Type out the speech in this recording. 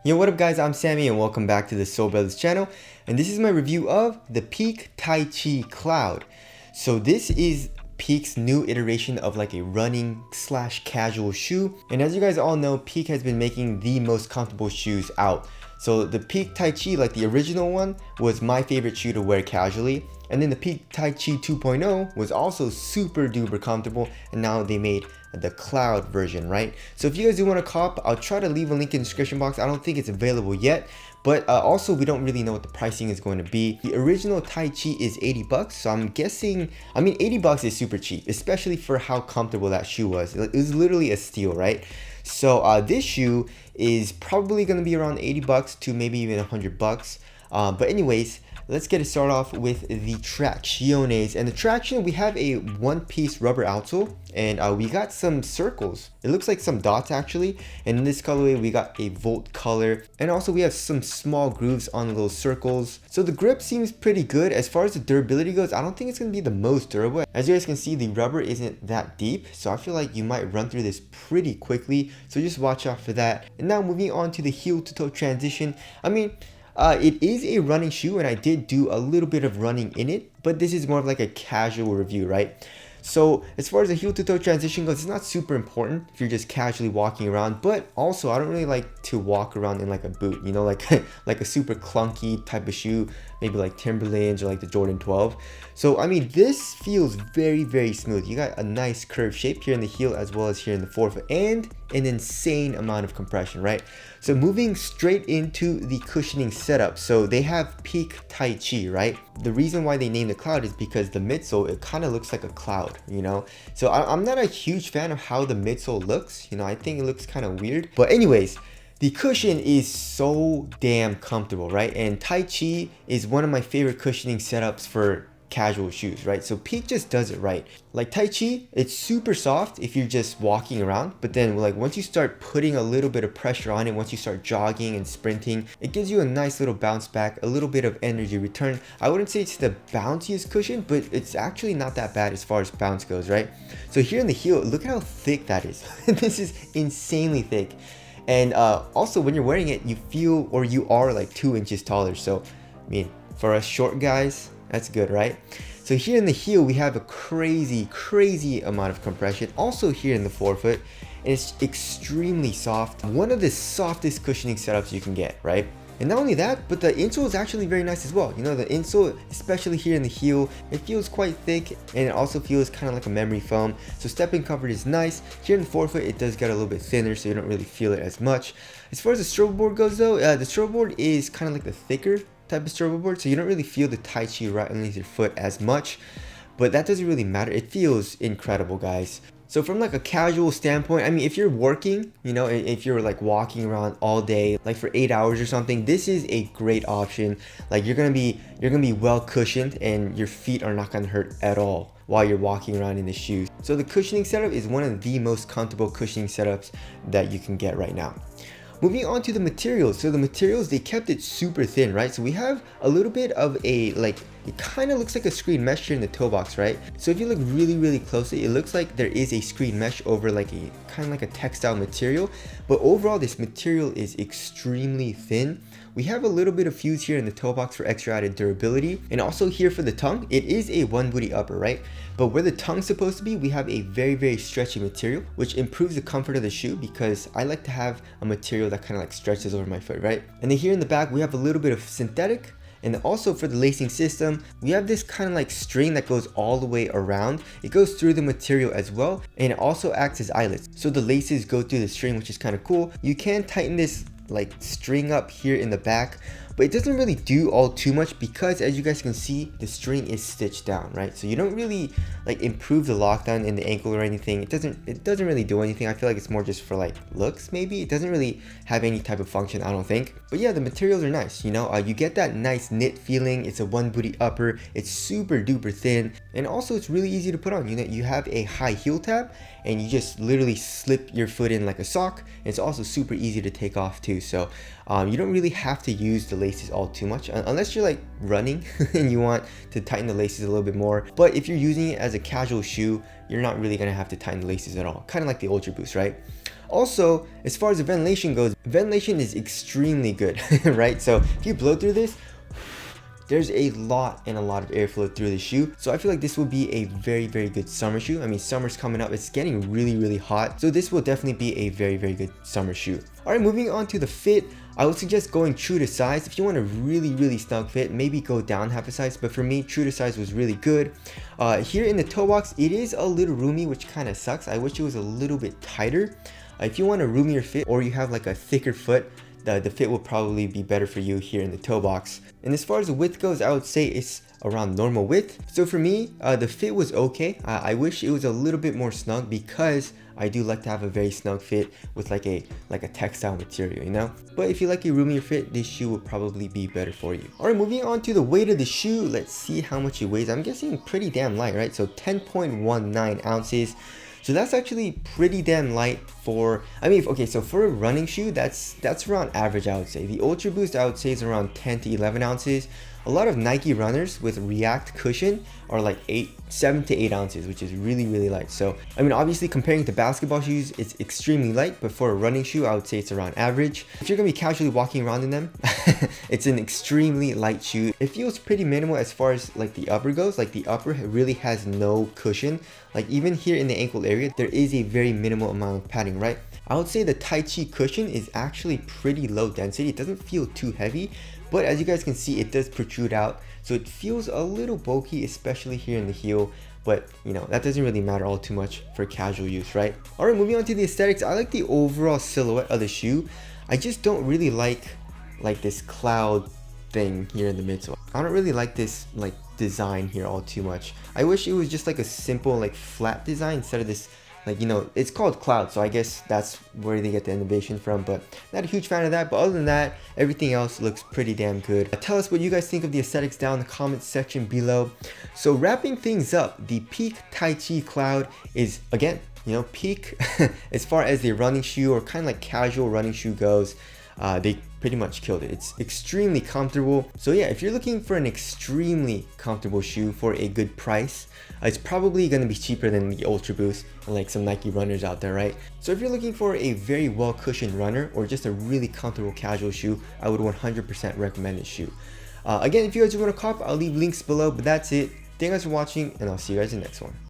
Yo, what up guys, I'm Sammy and welcome back to the Soul Brothers channel, and this is my review of the Peak Taichi Cloud. So this is Peak's new iteration of like a running slash casual shoe, and as you guys all know, Peak has been making the most comfortable shoes out. So the Peak Taichi, like the original one, was my favorite shoe to wear casually, and then the Peak Taichi 2.0 was also super duper comfortable, and now they made the cloud version, right? So if you guys do want to cop, I'll try to leave a link in the description box. I don't think it's available yet, but also we don't really know what the pricing is going to be. The original Taichi is 80 bucks, so I'm guessing, 80 bucks is super cheap, especially for how comfortable that shoe was. It was literally a steal, right? So this shoe is probably going to be around 80 bucks to maybe even 100 bucks. But anyways, let's get it started off with the tracciones. And the traction, we have a one-piece rubber outsole, and we got some circles. It looks like some dots actually. And in this colorway, we got a Volt color, and also we have some small grooves on the little circles. So the grip seems pretty good. As far as the durability goes, I don't think it's going to be the most durable. As you guys can see, the rubber isn't that deep, so I feel like you might run through this pretty quickly, so just watch out for that. And now moving on to the heel to toe transition. It is a running shoe, and I did do a little bit of running in it, but this is more of like a casual review, right? So as far as the heel to toe transition goes, it's not super important if you're just casually walking around, but also I don't really like to walk around in like a boot, you know, like like a super clunky type of shoe, maybe like Timberlands or like the Jordan 12. So this feels very smooth. You got a nice curved shape here in the heel as well as here in the forefoot, and an insane amount of compression, right? So moving straight into the cushioning setup. So they have Peak Taichi, right? The reason why they named the cloud is because the midsole, it kind of looks like a cloud, you know? So I'm not a huge fan of how the midsole looks, you know, I think it looks kind of weird. But anyways, the cushion is so damn comfortable, right? And Taichi is one of my favorite cushioning setups for casual shoes, right? So Peak just does it right. Like Taichi, it's super soft if you're just walking around, but then like once you start putting a little bit of pressure on it, once you start jogging and sprinting, it gives you a nice little bounce back, a little bit of energy return. I wouldn't say it's the bounciest cushion, but it's actually not that bad as far as bounce goes, right? So here in the heel, look at how thick that is. This is insanely thick. And also when you're wearing it, you feel, or you are like 2 inches taller. So for us short guys, that's good, right? So here in the heel, we have a crazy amount of compression. Also here in the forefoot, and it's extremely soft. One of the softest cushioning setups you can get, right? And not only that, but the insole is actually very nice as well. You know, the insole, especially here in the heel, it feels quite thick, and it also feels kind of like a memory foam. So stepping comfort is nice. Here in the forefoot, it does get a little bit thinner, so you don't really feel it as much. As far as the stroke board goes though, the stroke board is kind of like the thicker type of stroke board, so you don't really feel the Taichi right underneath your foot as much, but that doesn't really matter. It feels incredible, guys. So from like a casual standpoint, if you're working, you know, if you're like walking around all day, like for 8 hours or something, this is a great option. Like you're gonna be well cushioned, and your feet are not gonna hurt at all while you're walking around in the shoes. So the cushioning setup is one of the most comfortable cushioning setups that you can get right now. Moving on to the materials. So the materials, they kept it super thin, right? So we have a little bit of a, like, it kind of looks like a screen mesh here in the toe box, right? So if you look really closely, it looks like there is a screen mesh over like a kind of like a textile material, but overall this material is extremely thin. We have a little bit of fuse here in the toe box for extra added durability, and also here for the tongue, it is a one booty upper, right? But where the tongue's supposed to be, we have a very stretchy material, which improves the comfort of the shoe, because I like to have a material that kind of like stretches over my foot, right? And then here in the back, we have a little bit of synthetic. And also for the lacing system, we have this kind of like string that goes all the way around. It goes through the material as well, and it also acts as eyelets. So the laces go through the string, which is kind of cool. You can tighten this like string up here in the back, but it doesn't really do all too much, because as you guys can see, the string is stitched down, right? So you don't really like improve the lockdown in the ankle or anything. It doesn't really do anything. I feel like it's more just for like looks, maybe. It doesn't really have any type of function, I don't think. But yeah, the materials are nice, you know. You get that nice knit feeling. It's a one booty upper. It's super duper thin, and also it's really easy to put on. You know, you have a high heel tab, and you just literally slip your foot in like a sock. It's also super easy to take off too. So you don't really have to use the laces all too much, unless you're like running and you want to tighten the laces a little bit more. But if you're using it as a casual shoe, you're not really gonna have to tighten the laces at all, kind of like the Ultra Boost, right? Also, as far as the ventilation goes, ventilation is extremely good, right? So if you blow through this, there's a lot of airflow through the shoe. So I feel like this will be a very good summer shoe. I mean, summer's coming up, it's getting really hot. So this will definitely be a very good summer shoe. All right, moving on to the fit. I would suggest going true to size. If you want a really snug fit, maybe go down half a size. But for me, true to size was really good. Here in the toe box, it is a little roomy, which kind of sucks. I wish it was a little bit tighter. If you want a roomier fit or you have like a thicker foot, the fit will probably be better for you here in the toe box. And as far as the width goes, I would say it's around normal width. So for me, the fit was okay. I wish it was a little bit more snug because I do like to have a very snug fit with like a textile material, you know? But if you like a roomier fit, this shoe will probably be better for you. All right, moving on to the weight of the shoe. Let's see how much it weighs. I'm guessing pretty damn light, right? So 10.19 ounces. So that's actually pretty damn light for, I mean, okay, so for a running shoe, that's around average, I would say. The Ultra Boost, I would say, is around 10 to 11 ounces. A lot of Nike runners with React cushion are like 7 to 8 ounces, which is really light. So, I mean, obviously comparing to basketball shoes, it's extremely light, but for a running shoe, I would say it's around average. If you're gonna be casually walking around in them, it's an extremely light shoe. It feels pretty minimal as far as like the upper goes. Like the upper really has no cushion. Like even here in the ankle area, there is a very minimal amount of padding, right? I would say the Taichi cushion is actually pretty low density. It doesn't feel too heavy, but as you guys can see, it does protrude out. So it feels a little bulky, especially here in the heel. But you know, that doesn't really matter all too much for casual use, right? All right, moving on to the aesthetics. I like the overall silhouette of the shoe. I just don't really like this cloud thing here in the midsole. I don't really like this like design here all too much. I wish it was just like a simple like flat design instead of this, like, you know, it's called cloud, so I guess that's where they get the innovation from, but not a huge fan of that. But other than that, everything else looks pretty damn good. Tell us what you guys think of the aesthetics down in the comments section below. So wrapping things up, the Peak Taichi Cloud is, again, you know, peak as far as the running shoe or kind of like casual running shoe goes. They pretty much killed it. It's extremely comfortable. So yeah, if you're looking for an extremely comfortable shoe for a good price, it's probably going to be cheaper than the Ultra Boost and like some Nike runners out there, right? So if you're looking for a very well cushioned runner or just a really comfortable casual shoe, I would 100% recommend this shoe. Again, if you guys want to cop, I'll leave links below, but that's it. Thank you guys for watching, and I'll see you guys in the next one.